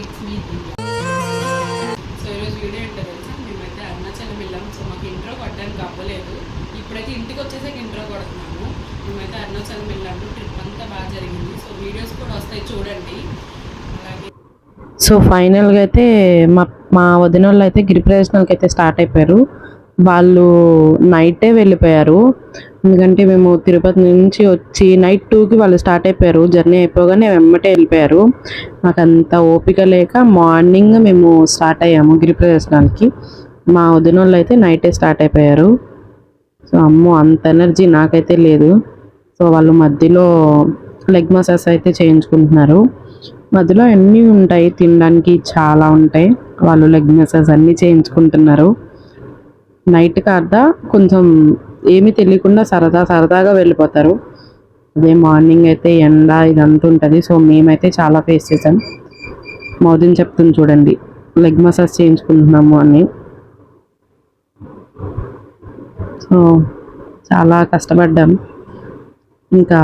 It's me. So ఈరోజు video ఏంటో తెలుసా, మేమైతే అరుణాచలం వెళ్ళాం. సో మాకు ఇంట్రో కొట్టడానికి అవ్వలేదు, ఇప్పుడైతే ఇంటికి వచ్చేసాక ఇంట్రో కొడుతున్నాము. మేమైతే అరుణాచలం వెళ్ళాము, ట్రిప్ అంతా బాగా జరిగింది. సో వీడియోస్ కూడా వస్తాయి చూడండి. అలాగే సో ఫైనల్గా అయితే మా వదిన వాళ్ళు అయితే గిరి ప్రదర్శనకి అయితే స్టార్ట్ అయిపోయారు. వాళ్ళు నైటే వెళ్ళిపోయారు, ఎందుకంటే మేము తిరుపతి నుంచి వచ్చి నైట్ 2కి వాళ్ళు స్టార్ట్ అయిపోయారు. జర్నీ అయిపోగానే వెమ్మటే వెళ్ళిపోయారు. మాకు అంత ఓపిక లేక మార్నింగ్ మేము స్టార్ట్ అయ్యాము గిరి ప్రదర్శనానికి. మా వదిన వాళ్ళు అయితే నైటే స్టార్ట్ అయిపోయారు. సో అమ్మో, అంత ఎనర్జీ నాకైతే లేదు. సో వాళ్ళు మధ్యలో లెగ్ మసాజ్ అయితే చేయించుకుంటున్నారు. మధ్యలో అన్నీ ఉంటాయి, తినడానికి చాలా ఉంటాయి. వాళ్ళు లెగ్ మసాజ్ అన్నీ చేయించుకుంటున్నారు. నైట్ కాదా కొంచెం ఏమీ తెలియకుండా సరదాగా వెళ్ళిపోతారు. అదే మార్నింగ్ అయితే ఎండ ఇదంతా ఉంటుంది. సో మేమైతే చాలా ఫేస్ చేసాం. మోదీని చెప్తుంది చూడండి, లెగ్ మసాజ్ చేయించుకుంటున్నాము అని. సో చాలా కష్టపడ్డాం. ఇంకా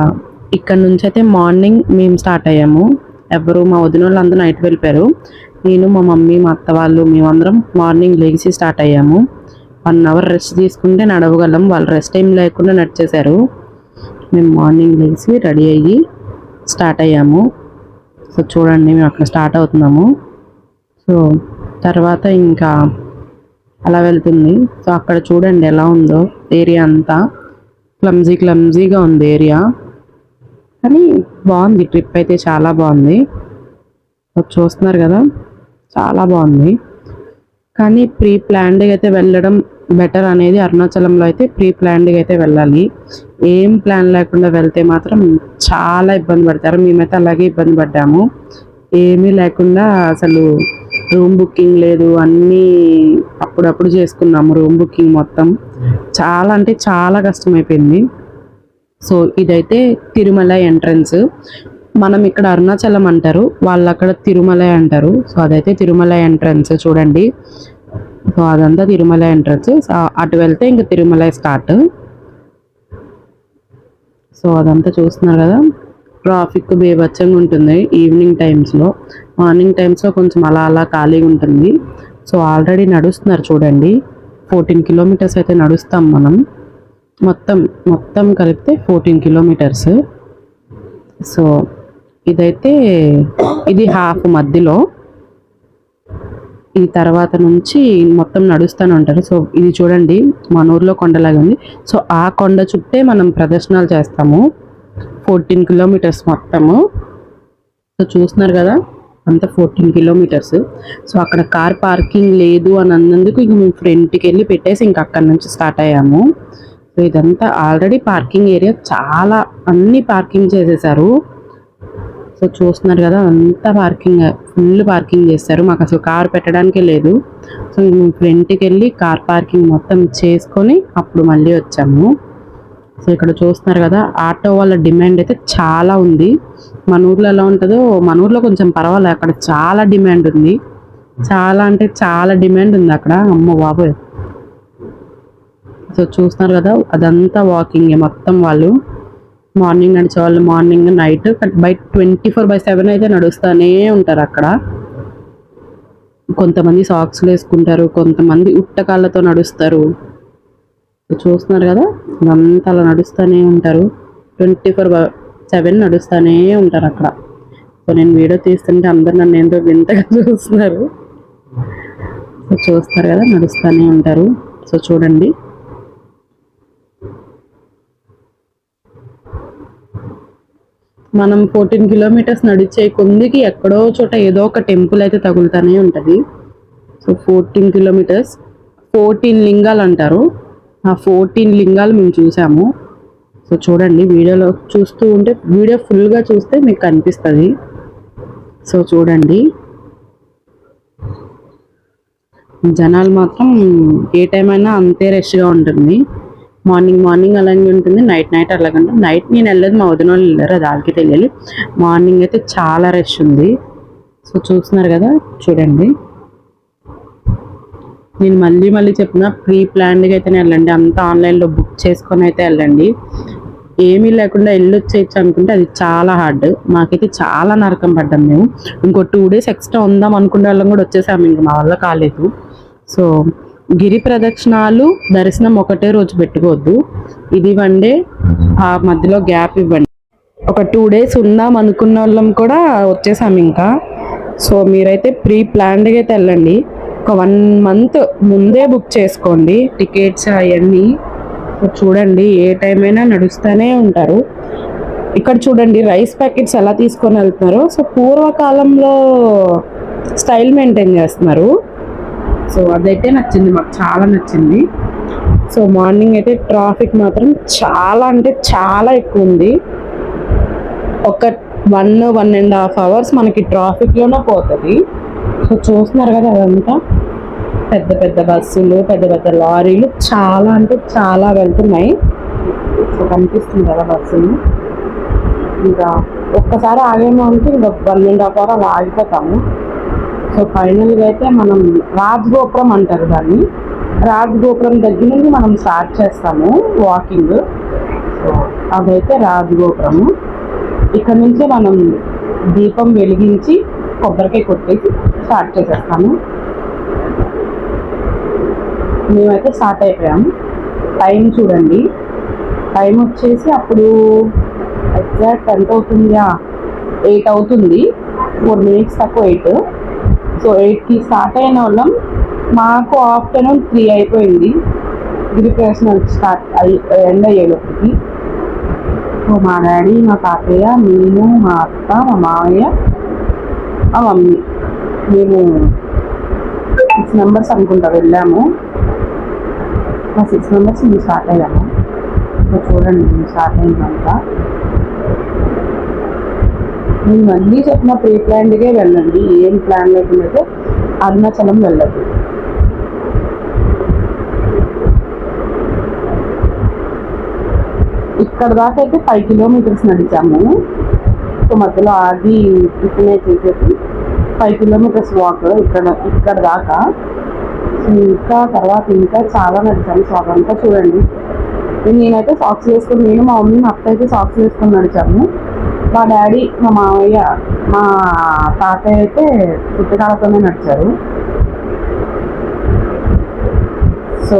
ఇక్కడ నుంచి అయితే మార్నింగ్ మేము స్టార్ట్ అయ్యాము. మా వదిన వాళ్ళు అందరూ నైట్ వెళ్ళిపోయారు. నేను, మా మమ్మీ, మా అత్త వాళ్ళు మేమందరం మార్నింగ్ లేచి స్టార్ట్ అయ్యాము. 1 అవర్ రెస్ట్ తీసుకుంటే నడవగలం. వాళ్ళు రెస్ట్ టైం లేకుండా నడిచేశారు. మేము మార్నింగ్ లేచి రెడీ అయ్యి స్టార్ట్ అయ్యాము. సో చూడండి, మేము అక్కడ స్టార్ట్ అవుతున్నాము. సో తర్వాత ఇంకా అలా వెళ్తుంది. సో అక్కడ చూడండి ఎలా ఉందో ఏరియా అంతా. క్లమ్జీగా ఉంది ఏరియా, కానీ బాగుంది. ట్రిప్ అయితే చాలా బాగుంది. చూస్తున్నారు కదా, చాలా బాగుంది. కానీ ప్రీ ప్లాన్డ్గా అయితే వెళ్ళడం బెటర్ అనేది. అరుణాచలంలో అయితే ప్రీ ప్లాన్డ్గా అయితే వెళ్ళాలి. ఏం ప్లాన్ లేకుండా వెళ్తే మాత్రం చాలా ఇబ్బంది పడతారు. మేమైతే అలాగే ఇబ్బంది పడ్డాము. ఏమీ లేకుండా అసలు రూమ్ బుకింగ్ లేదు, అన్నీ అప్పుడప్పుడు చేసుకున్నాము రూమ్ బుకింగ్ మొత్తం. చాలా అంటే చాలా కష్టమైపోయింది. సో ఇదైతే తిరుమల ఎంట్రన్స్. మనం ఇక్కడ అరుణాచలం అంటారు, వాళ్ళు అక్కడ తిరుమల అంటారు. సో అదైతే తిరుమల ఎంట్రన్స్ చూడండి. సో అదంతా తిరుమల ఎంట్రన్స్. అటు వెళ్తే ఇంకా తిరుమల స్టార్ట్. సో అదంతా చూస్తున్నారు కదా, ట్రాఫిక్ బేభత్సంగా ఉంటుంది ఈవినింగ్ టైమ్స్లో. మార్నింగ్ టైమ్స్లో కొంచెం అలా ఖాళీగా ఉంటుంది. సో ఆల్రెడీ నడుస్తున్నారు చూడండి, 14 కిలోమీటర్స్ అయితే నడుస్తాం మనం. మొత్తం కలిపితే 14 కిలోమీటర్స్. సో ఇదైతే ఇది హాఫ్ మధ్యలో. ఈ తర్వాత నుంచి మొత్తం నడుస్తూనే ఉంటారు. సో ఇది చూడండి, మన ఊర్లో కొండలాగా ఉంది. సో ఆ కొండ చుట్టే మనం ప్రదర్శనలు చేస్తాము 14 కిలోమీటర్స్ మొత్తము. సో చూస్తున్నారు కదా, అంతా 14 కిలోమీటర్స్. సో అక్కడ కార్ పార్కింగ్ లేదు అని అన్నందుకు ఇంక మేము ఫ్రంట్కి వెళ్ళి పెట్టేసి ఇంక అక్కడి నుంచి స్టార్ట్ అయ్యాము. సో ఇదంతా ఆల్రెడీ పార్కింగ్ ఏరియా, చాలా అన్ని పార్కింగ్ చేసేసారు. సో చూస్తున్నారు కదా, అంతా పార్కింగ్, ఫుల్ పార్కింగ్ చేస్తారు. మాకు అసలు కార్ పెట్టడానికే లేదు. సో మేము ఫ్రంట్కి వెళ్ళి కార్ పార్కింగ్ మొత్తం చేసుకొని అప్పుడు మళ్ళీ వచ్చాము. సో ఇక్కడ చూస్తున్నారు కదా, ఆటో వాళ్ళ డిమాండ్ అయితే చాలా ఉంది. మన ఊర్లో ఎలా ఉంటుందో, మన ఊర్లో కొంచెం పర్వాలేదు, అక్కడ చాలా డిమాండ్ ఉంది. చాలా అంటే చాలా డిమాండ్ ఉంది అక్కడ, అమ్మో బాబోయ్. సో చూస్తున్నారు కదా, అదంతా వాకింగ్ మొత్తం. వాళ్ళు మార్నింగ్ నడిచేవాళ్ళు మార్నింగ్ నైట్ 24/7 అయితే నడుస్తూనే ఉంటారు అక్కడ. కొంతమంది సాక్స్లు వేసుకుంటారు, కొంతమంది ఉట్టకాళ్ళతో నడుస్తారు. చూస్తున్నారు కదా, అదంతా అలా నడుస్తూనే ఉంటారు. 24/7 నడుస్తూనే ఉంటారు అక్కడ. సో నేను వీడియో తీస్తుంటే అందరు నన్ను ఏంటో వింతగా చూస్తున్నారు. సో చూస్తున్నారు కదా, నడుస్తూనే ఉంటారు. సో చూడండి, మనం 14 కిలోమీటర్స్ నడిచే కొందికి ఎక్కడో చోట ఏదో ఒక టెంపుల్ అయితే తగులుతూనే ఉంటుంది. సో 14 కిలోమీటర్స్ 14 లింగాలు అంటారు. ఆ 14 లింగాలు మేము చూసాము. సో చూడండి, వీడియోలో చూస్తూ ఉంటే, వీడియో ఫుల్గా చూస్తే మీకు కనిపిస్తుంది. సో చూడండి, జనాలు మాత్రం ఏ టైం అయినా అంతే రష్గా ఉంటుంది. మార్నింగ్ అలాగే ఉంటుంది, నైట్ అలాగే ఉంటుంది. నైట్ నేను వెళ్ళలేదు, మా వదిన వాళ్ళు వెళ్ళారు, అది వాళ్ళకి తెలియాలి. మార్నింగ్ అయితే చాలా రష్ ఉంది. సో చూస్తున్నారు కదా, చూడండి. నేను మళ్ళీ చెప్పిన, ప్రీ ప్లాన్డ్గా అయితేనే వెళ్ళండి, అంతా ఆన్లైన్లో బుక్ చేసుకొని అయితే వెళ్ళండి. ఏమీ లేకుండా ఇల్లు వచ్చేయచ్చు అనుకుంటే అది చాలా హార్డ్. మాకైతే చాలా నరకం పడ్డాం మేము. ఇంకో 2 days ఎక్స్ట్రా ఉందాం అనుకునే వాళ్ళం కూడా వచ్చేసాము, ఇంక మా వల్ల కాలేదు. సో గిరి ప్రదక్షిణాలు దర్శనం ఒకటే రోజు పెట్టుకోవద్దు, ఇది 1 day, ఆ మధ్యలో గ్యాప్ ఇవ్వండి. ఒక 2 days ఉందాం అనుకున్న వాళ్ళం కూడా వచ్చేసాము ఇంకా. సో మీరైతే ప్రీ ప్లాన్డ్గా అయితే వెళ్ళండి. ఒక 1 month ముందే బుక్ చేసుకోండి టికెట్స్ అవన్నీ. చూడండి ఏ టైం అయినా నడుస్తూనే ఉంటారు. ఇక్కడ చూడండి రైస్ ప్యాకెట్స్ ఎలా తీసుకొని వెళ్తున్నారో. సో పూర్వకాలంలో స్టైల్ మెయింటైన్ చేస్తున్నారు. సో అదైతే నచ్చింది, మాకు చాలా నచ్చింది. సో మార్నింగ్ అయితే ట్రాఫిక్ మాత్రం చాలా అంటే చాలా ఎక్కువ ఉంది. ఒక 1.5 hours మనకి ట్రాఫిక్లోనే పోతుంది. సో చూస్తున్నారు కదా అదంతా పెద్ద పెద్ద బస్సులు, పెద్ద పెద్ద లారీలు చాలా అంటే చాలా వెళ్తున్నాయి. సో కనిపిస్తుంది కదా బస్సులు. ఇంకా ఒక్కసారి ఆగేమో అంటే ఇంకా 1.5 hour అలా ఆగిపోతాము. సో ఫైనల్గా అయితే మనం రాజగోపురం అంటారు దాన్ని, రాజగోపురం దగ్గర నుండి మనం స్టార్ట్ చేస్తాము వాకింగ్. సో అదైతే రాజగోపురము. ఇక్కడ నుంచే మనం దీపం వెలిగించి కొబ్బరికాయ కొట్టేసి స్టార్ట్ చేసేస్తాము. మేమైతే స్టార్ట్ అయిపోయాము. టైం చూడండి, టైం వచ్చేసి అప్పుడు ఎగ్జాక్ట్ ఎంత అవుతుంది, 8 అవుతుంది, 4 minutes తక్కువ 8. సో 8కి స్టార్ట్ అయిన వాళ్ళం, మాకు ఆఫ్టర్నూన్ 3 అయిపోయింది గిరి ప్రదక్షిణ స్టార్ట్ ఎండ్ అయ్యేలోకి. సో మా డాడీ, మా తాతయ్య, నేను, మా అత్త, మా మామయ్య, మా మమ్మీ, మేము 6 members అనుకుంటా వెళ్ళాము. మా 6 members మేము స్టార్ట్ అయ్యాము. సో చూడండి మేము స్టార్ట్ అయిందంతా. నేను మళ్ళీ చెప్పిన ప్రీ ప్లాన్డ్గా వెళ్ళండి, ఏం ప్లాన్ లేకుండా అరుణాచలం వెళ్ళదు. ఇక్కడ దాకా అయితే 5 kilometers నడిచాము. సో మధ్యలో ఆగి టిఫిన్ చేసేసి 5 kilometers వాక్ ఇక్కడ దాకా. సో ఇంకా తర్వాత ఇంకా చాలా నడిచాము. సో అదంతా చూడండి. నేనైతే సాక్స్ వేసుకొని, నేను, మా మమ్మీ, మా అత్త అయితే సాక్స్ వేసుకొని నడిచాము. మా డాడీ, మా మామయ్య, మా తాతయ్య అయితే పుట్టకాలతోనే నడిచారు. సో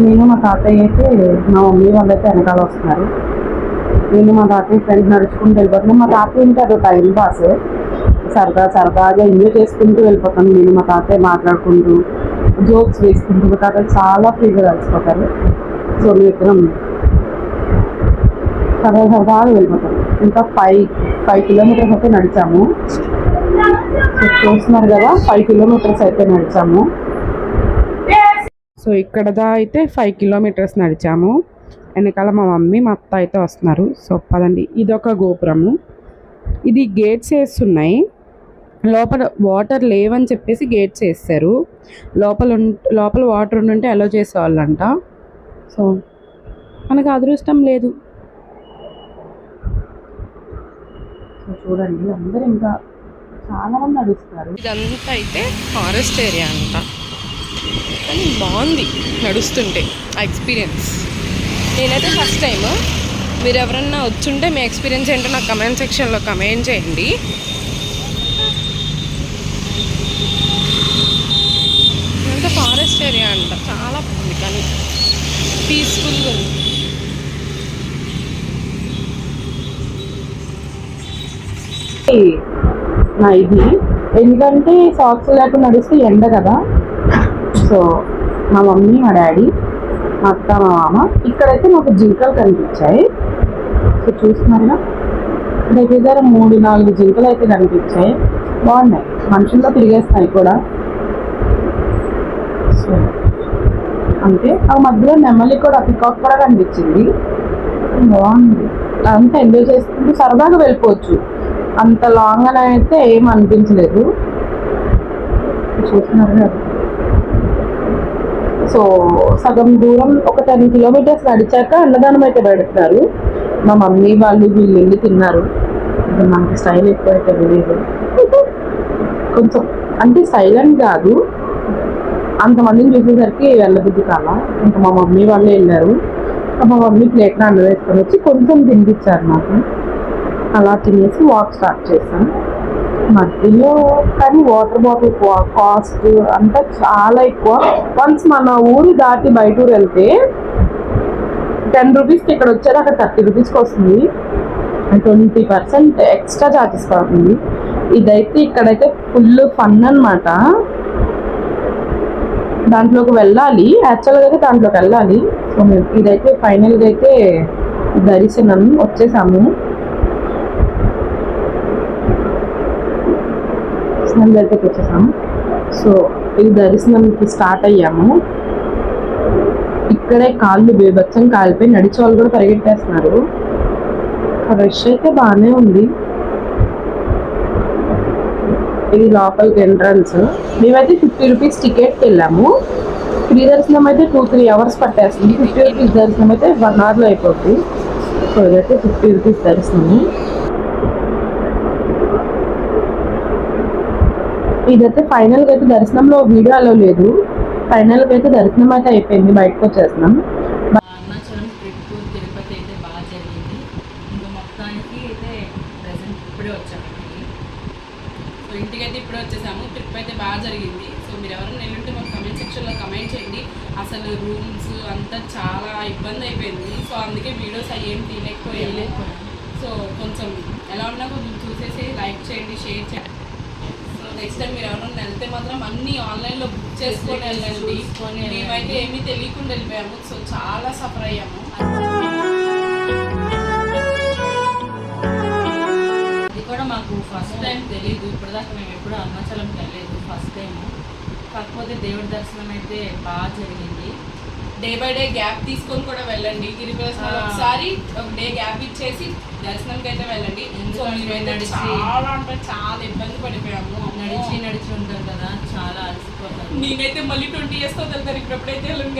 నేను, మా తాతయ్య అయితే, మా మమ్మీ వాళ్ళైతే వెనకాల వస్తున్నారు. నేను మా తాతయ్య ఫ్రెండ్ నడుచుకుంటూ వెళ్ళిపోతున్నాం. మా తాతయ్య ఉంటే అదో టైం పాస్, సరదాగా ఎంజాయ్ చేసుకుంటూ వెళ్ళిపోతాను. నేను మా తాతయ్య మాట్లాడుకుంటూ జోక్స్ వేసుకుంటూ, మా తాతయ్య చాలా ఫ్రీగా కలిసిపోతారు. సో మేము ఇద్దరం సరదాగా వెళ్ళిపోతాం. ఇంకా 5 kilometers అయితే నడిచాము. సో చూస్తున్నారు కదా 5 kilometers అయితే నడిచాము. సో ఇక్కడ అయితే 5 kilometers నడిచాము. వెనకాల మా మమ్మీ, మా అత్త అయితే వస్తున్నారు. సో పదండి. ఇదొక గోపురము, ఇది గేట్స్ వేస్తున్నాయి. లోపల వాటర్ లేవని చెప్పేసి గేట్స్ వేస్తారు. లోపల వాటర్ ఉంటే అలో చేసేవాళ్ళంట. సో మనకు అదృష్టం లేదు. సో చూడండి అందరూ ఇంకా చాలా మంది నడుస్తారు. ఇదంతా అయితే ఫారెస్ట్ ఏరియా అంట, కానీ బాగుంది నడుస్తుంటే ఆ ఎక్స్పీరియన్స్. నేనైతే ఫస్ట్ టైం, మీరు ఎవరన్నా వచ్చుంటే మీ ఎక్స్పీరియన్స్ ఏంటో నాకు కమెంట్ సెక్షన్లో కమెంట్ చేయండి. ఇదంతా ఫారెస్ట్ ఏరియా అంట, చాలా బాగుంది కానీ పీస్ఫుల్గా ఉంది. నా ఇది ఎందుకంటే సాక్స్ లేకుండా నడిస్తే ఎండ కదా. సో మా మమ్మీ, మా డాడీ, మా అత్త, మా మామ. ఇక్కడైతే మాకు జింకలు కనిపించాయి. సో చూస్తున్నారుగా దగ్గర 3-4 జింకలు అయితే కనిపించాయి. బాగున్నాయి, మనుషుల్లో తిరిగేస్తున్నాయి కూడా. సో అంటే ఆ మధ్యలో నెమలి కూడా, పికాక్ కూడా కనిపించింది. బాగుంది, అంతా ఎంజాయ్ చేసుకుంటూ సరదాగా వెళ్ళిపోవచ్చు. అంత లాంగ్ అని అయితే ఏం అనిపించలేదు. చూస్తున్నారు కదా. సో సగం దూరం ఒక 10 kilometers నడిచాక అన్నదానం అయితే పెడతారు. మా మమ్మీ వాళ్ళు వీళ్ళు వెళ్ళి తిన్నారు. మనకి స్టైల్ ఎక్కువ అయితే తెలియదు, కొంచెం అంటే సైలెంట్ కాదు, అంతమందిని చూసేసరికి వెళ్ళబుద్ధి కాల. ఇంకా మా మమ్మీ వాళ్ళే వెళ్ళారు. మా మమ్మీ ప్లేట్లో అన్నం వేసుకొని వచ్చి కొంచెం తినిపించారు నాకు. అలా తినేసి వాక్ స్టార్ట్ చేశాను. మధ్యలో కానీ వాటర్ బాటిల్ కాస్ట్ అంతా చాలా ఎక్కువ. వన్స్ మన ఊరు దాటి బయట ఊరు వెళ్తే 10 రూపీస్కి ఇక్కడ వచ్చారు, అక్కడ 30 రూపీస్కి వస్తుంది. 20% ఎక్స్ట్రా ఛార్జెస్ పడుతుంది. ఇదైతే ఇక్కడైతే ఫుల్ ఫన్ అన్నమాట. దాంట్లోకి వెళ్ళాలి, యాక్చువల్గా అయితే దాంట్లోకి వెళ్ళాలి. సో మేము ఇదైతే ఫైనల్గా అయితే దర్శనం వచ్చేసాము. స్నానం దగ్గరికి వచ్చేసాము. సో ఇది దర్శనంకి స్టార్ట్ అయ్యాము. ఇక్కడే కాళ్ళు బేబచ్చం కాలిపోయి నడిచే వాళ్ళు కూడా పరిగెట్టేస్తున్నారు. రష్ అయితే బాగానే ఉంది. ఇది లోపలికి ఎంట్రన్స్. మేమైతే 50 రూపీస్ టికెట్కి వెళ్ళాము. ఫ్రీ దర్శనం అయితే 2-3 అవర్స్ పట్టేస్తుంది. 50 రూపీస్ దర్శనం అయితే 1 అవర్లో అయిపోతుంది. సో ఇదైతే 50 రూపీస్ దర్శనము. ఇదైతే ఫైనల్గా అయితే దర్శనంలో వీడియో అలో లేదు. ఫైనల్గా అయితే దర్శనం అయితే అయిపోయింది, బయటకు వచ్చేస్తున్నాం. అరుణాచలం ట్రిప్ తిరుపతి అయితే బాగా జరిగింది. ఇంకా మొత్తానికి అయితే ప్రజెంట్ ఇప్పుడే వచ్చాము ఇంటికి. సో ఇంటికైతే ఇప్పుడే వచ్చేసాము. ట్రిప్ అయితే బాగా జరిగింది. సో మీరు ఎవరైనా వెళ్ళుంటే మాకు కమెంట్ సెక్షన్లో కమెంట్ చేయండి. అసలు రూమ్స్ అంతా చాలా ఇబ్బంది అయిపోయింది. సో అందుకే వీడియోస్ అవి ఏం తీయలేకపోయాము. సో కొంచెం ఎలా ఉన్నా కొంచెం చూసేసి లైక్ చేయండి, షేర్ చేయండి. సో నెక్స్ట్ టైం మీరు ఎవరైనా వెళ్తే మాత్రం అన్నీ ఆన్లైన్లో బుక్ చేసుకొని వెళ్ళండి. మేమైతే ఏమీ తెలియకుండా వెళ్ళిపోయాము. సో చాలా సఫర్ అయ్యాము. అది కూడా మాకు ఫస్ట్ టైం తెలీదు. ఇప్పటిదాకా మేము ఎప్పుడు అరుణాచలంకి వెళ్ళలేదు, ఫస్ట్ టైం. కాకపోతే దేవుడి దర్శనం అయితే బాగా జరిగింది. డే బై డే గ్యాప్ తీసుకొని కూడా వెళ్ళండి. గిరిప్రదక్షిణలో ఒకసారి ఒక డే గ్యాప్ ఇచ్చేసి దర్శనంకి అయితే వెళ్ళండి. సో మేమైతే చాలా అంటే చాలా ఇబ్బంది పడిపోయాము. నడిచి ఉంటారు కదా, చాలా అలసిపోతారు. నేనైతే మళ్ళీ 20 years తో వెళ్తాను. ఇప్పుడైతే వెళ్ళను.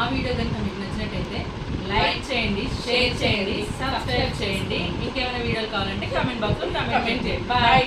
ఆ వీడియో కనుక మీకు నచ్చినట్టయితే లైక్ చేయండి, షేర్ చేయండి, సబ్స్క్రైబ్ చేయండి. ఇంకేమైనా వీడియోలు కావాలంటే కామెంట్ బాక్స్లో కామెంట్ చేయండి. బాయ్.